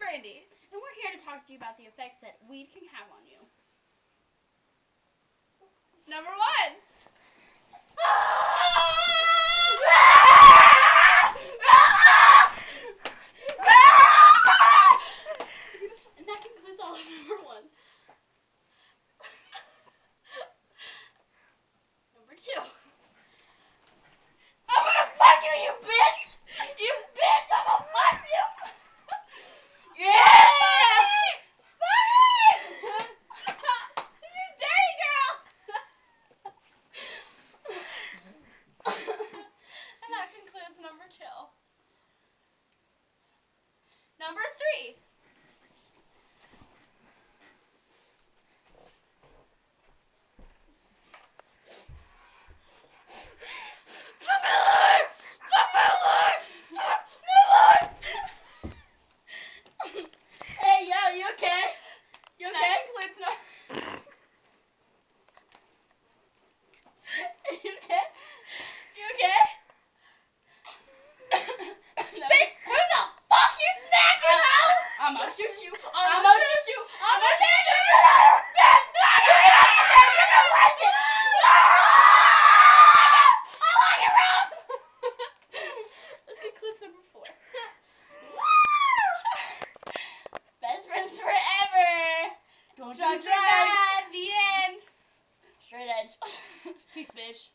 Brandy, and we're here to talk to you about the effects that weed can have on you. Number 1. And that concludes all of number 1. Number 2. I'm gonna fuck you, you bitch! You bitch, I'm gonna fuck you! Yeah! You dirty girl! And that concludes number 2. Number 3. Hey, yo, you okay? You okay? That concludes You okay? You okay? Bitch, who the fuck you smacking, hoe? I'm gonna shoot you. I'm gonna shoot you. I'm gonna shoot you. You're gonna like it. I like it, Rob. This concludes number 4. Best friends forever. Don't you drive. The end. Straight edge. Peace, bitch.